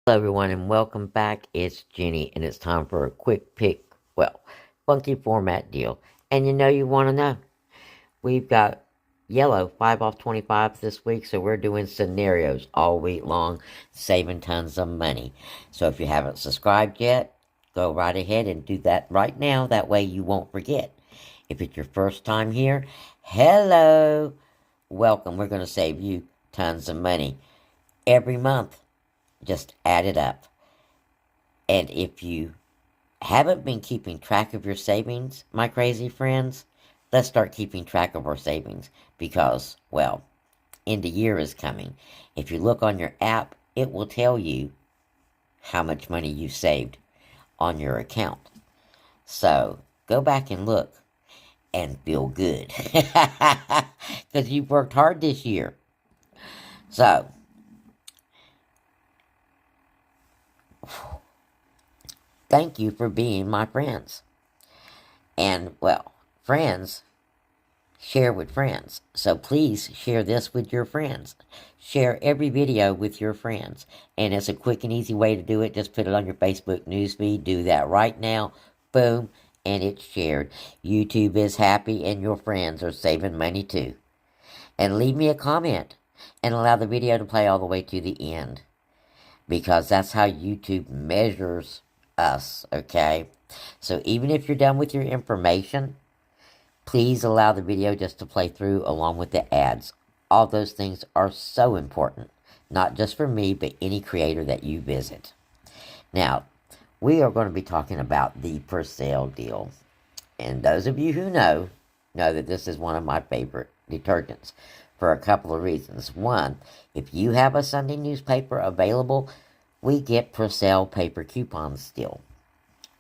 Hello everyone and welcome back. It's Jenny and it's time for a quick pick, funky format deal. And you want to know. We've got yellow 5 off 25 this week, so we're doing scenarios all week long, saving tons of money. So if you haven't subscribed yet, go right ahead and do that right now. That way you won't forget. If it's your first time here, hello, welcome. We're going to save you tons of money every month. Just add it up. And if you haven't been keeping track of your savings, my crazy friends, let's start keeping track of our savings because, end of year is coming. If you look on your app, it will tell you how much money you saved on your account. So go back and look and feel good because you've worked hard this year. So thank you for being my friends. And, friends share with friends. So please share this with your friends. Share every video with your friends. And it's a quick and easy way to do it. Just put it on your Facebook newsfeed. Do that right now. Boom. And it's shared. YouTube is happy and your friends are saving money too. And leave me a comment. And allow the video to play all the way to the end. Because that's how YouTube measures us, okay? So even if you're done with your information, please allow the video just to play through along with the ads. All those things are so important, not just for me, but any creator that you visit. Now, we are going to be talking about the Persil deal. And those of you who know that this is one of my favorite detergents for a couple of reasons. One, if you have a Sunday newspaper available, we get Persil paper coupons still.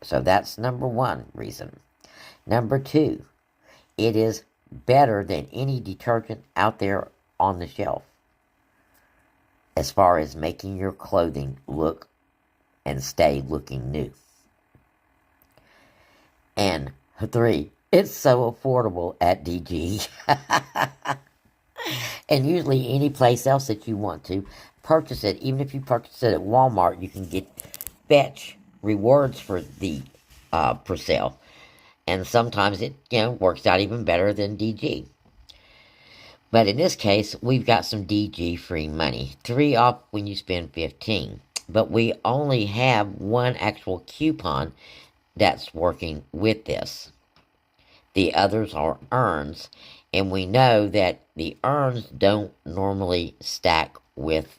So that's number one reason. Number two, it is better than any detergent out there on the shelf as far as making your clothing look and stay looking new. And three, it's so affordable at DG. And usually any place else that you want to purchase it, even if you purchase it at Walmart, you can get fetch rewards for the Persil. And sometimes it, works out even better than DG. But in this case, we've got some DG free money. 3 off when you spend 15. But we only have one actual coupon that's working with this. The others are earns. And we know that the earns don't normally stack with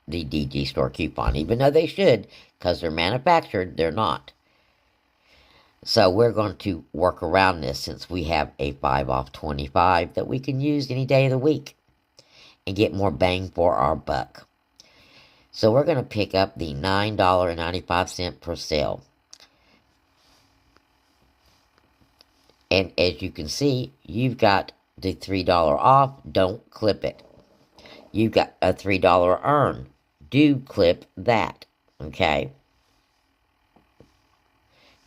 the DG store coupon. Even though they should, because they're manufactured, they're not. So we're going to work around this since we have a 5 off 25 that we can use any day of the week and get more bang for our buck. So we're going to pick up the $9.95 Persil. And as you can see, you've got the $3 off. Don't clip it. You've got a $3 earn. Do clip that. Okay.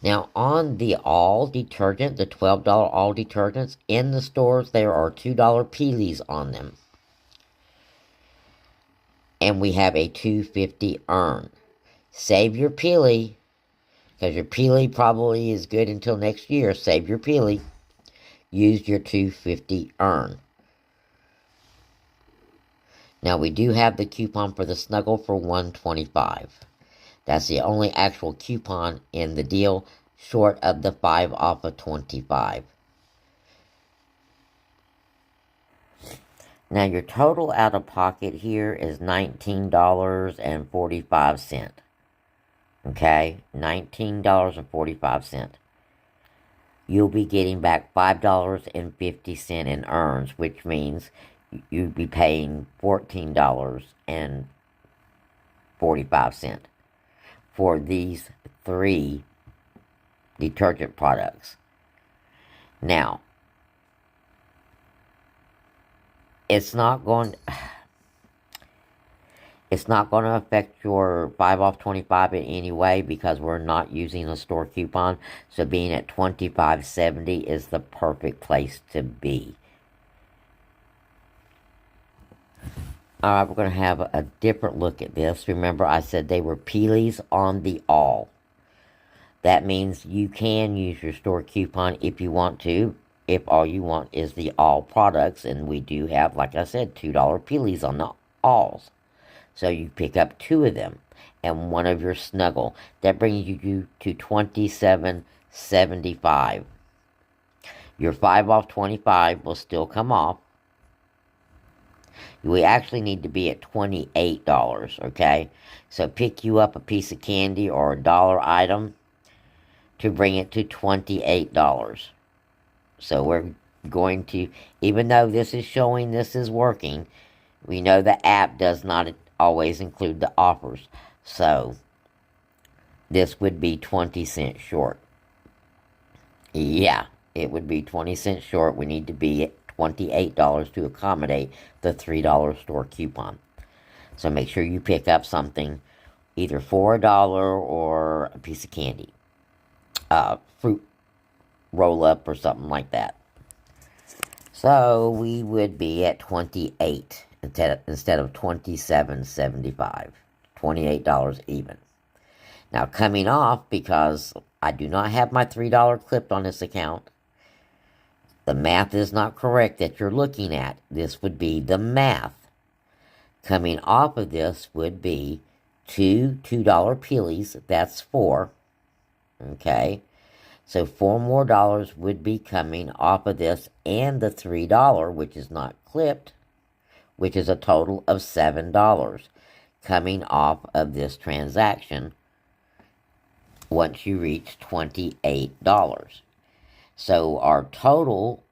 Now, on the all detergent, the $12 all detergents, in the stores, there are $2 peelies on them. And we have a $2.50 earn. Save your peely, because your peely probably is good until next year. Save your peely. Use your $2.50 earn. Now, we do have the coupon for the Snuggle for $1.25. That's the only actual coupon in the deal, short of the 5 off of 25. Now, your total out of pocket here is $19.45. Okay? $19.45. You'll be getting back $5.50 in earns, which means you'd be paying $14.45 for these 3 detergent products. Now, it's not going to affect your 5 off 25 in any way because we're not using a store coupon. So being at $25.70 is the perfect place to be. Alright, we're going to have a different look at this. Remember, I said they were Peelies on the All. That means you can use your store coupon if you want to, if all you want is the All products. And we do have, like I said, $2 Peelies on the Alls. So you pick up 2 of them and 1 of your Snuggle. That brings you to $27.75. Your 5 off 25 will still come off. We actually need to be at $28, okay? So pick you up a piece of candy or a dollar item to bring it to $28. So we're going to, even though this is showing this is working, we know the app does not always include the offers. So this would be 20 cents short. Yeah, it would be 20 cents short. We need to be at $28 to accommodate the $3 store coupon. So make sure you pick up something either for a dollar or a piece of candy. Fruit roll up or something like that. So we would be at 28 instead of $27.75. $28 even. Now coming off, because I do not have my $3 clipped on this account, the math is not correct that you're looking at. This would be the math. Coming off of this would be $2 Peelies. That's 4. Okay. So 4 more dollars would be coming off of this and the $3, which is not clipped, which is a total of $7 coming off of this transaction once you reach $28. So our total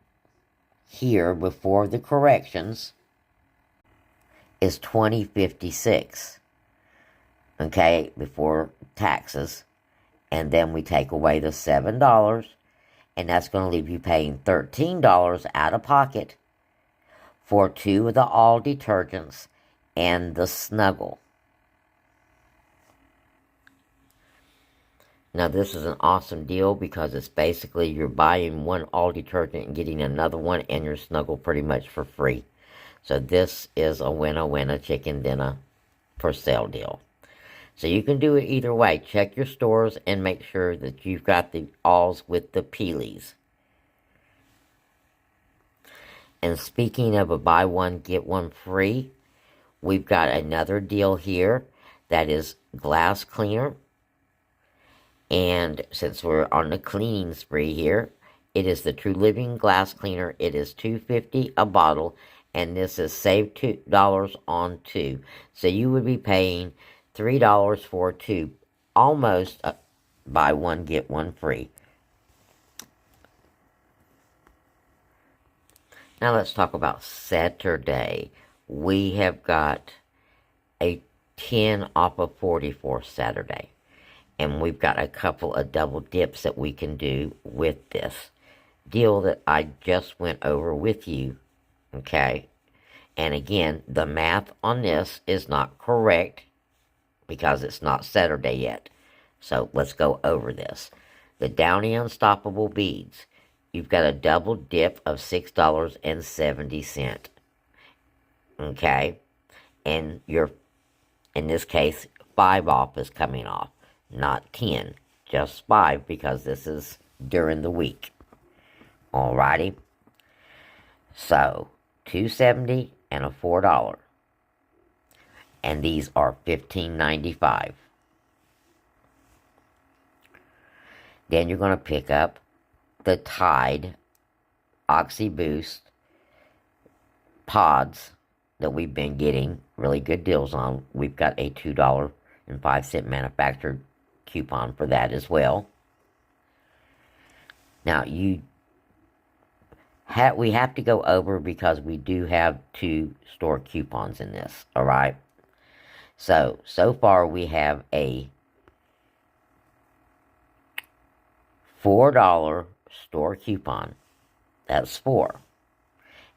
here before the corrections is $20.56. Okay, before taxes. And then we take away the $7, and that's going to leave you paying $13 out of pocket for 2 of the All detergents and the Snuggle. Now this is an awesome deal because it's basically you're buying 1 All detergent and getting another one and your Snuggle pretty much for free. So this is a winner chicken dinner for sale deal. So you can do it either way. Check your stores and make sure that you've got the Alls with the Peelies. And speaking of a buy one, get one free, we've got another deal here that is glass cleaner. And since we're on the cleaning spree here, it is the True Living Glass Cleaner. It is $2.50 a bottle, and this is save $2 on 2. So you would be paying $3 for 2, almost buy one, get one free. Now let's talk about Saturday. We have got a 10 off of 40 for Saturday. And we've got a couple of double dips that we can do with this deal that I just went over with you. Okay? And again, the math on this is not correct because it's not Saturday yet. So let's go over this. The Downy Unstoppable Beads. You've got a double dip of $6.70. Okay? And your, in this case, 5 off is coming off. Not 10, just 5 because this is during the week. Alrighty. So, $2.70 and a $4. And these are $15.95. Then you're going to pick up the Tide Oxy Boost pods that we've been getting really good deals on. We've got a $2.05 manufactured coupon for that as well. Now we have to go over because we do have 2 store coupons in this. All right. So far we have a $4 store coupon. That's 4.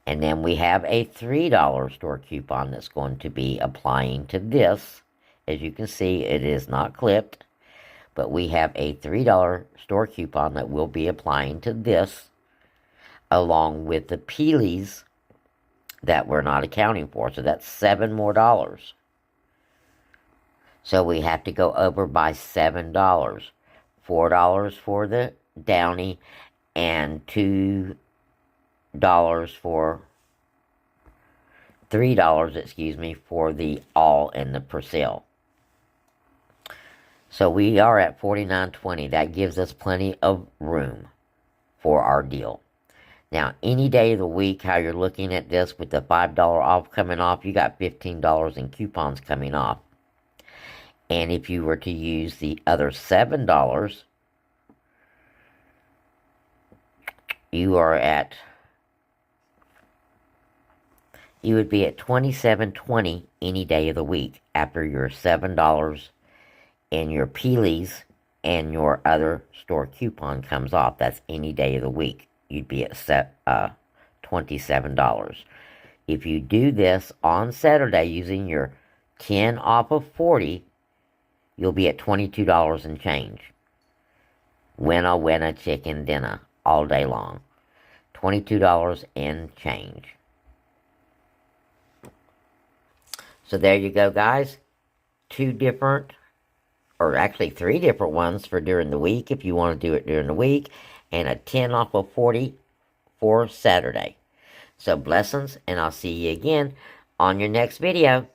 And then we have a $3 store coupon that's going to be applying to this. As you can see, it is not clipped. But we have a $3 store coupon that will be applying to this, along with the Peelies that we're not accounting for. So that's $7 more. So we have to go over by $7. $4 for the Downy and $2 for $3, excuse me, for the All and the Persil. So we are at $49.20. That gives us plenty of room for our deal. Now, any day of the week, how you're looking at this with the $5 off coming off, you got $15 in coupons coming off. And if you were to use the other $7, you would be at $27.20 any day of the week after your $7 and your Peelies and your other store coupon comes off. That's any day of the week. You'd be at $27. If you do this on Saturday using your 10 off of 40, you'll be at $22 and change. Winner, chicken dinner, all day long. $22 and change. So there you go, guys. 2 different, or actually 3 different ones for during the week if you want to do it during the week, and a 10 off of 40 for Saturday. So blessings, and I'll see you again on your next video.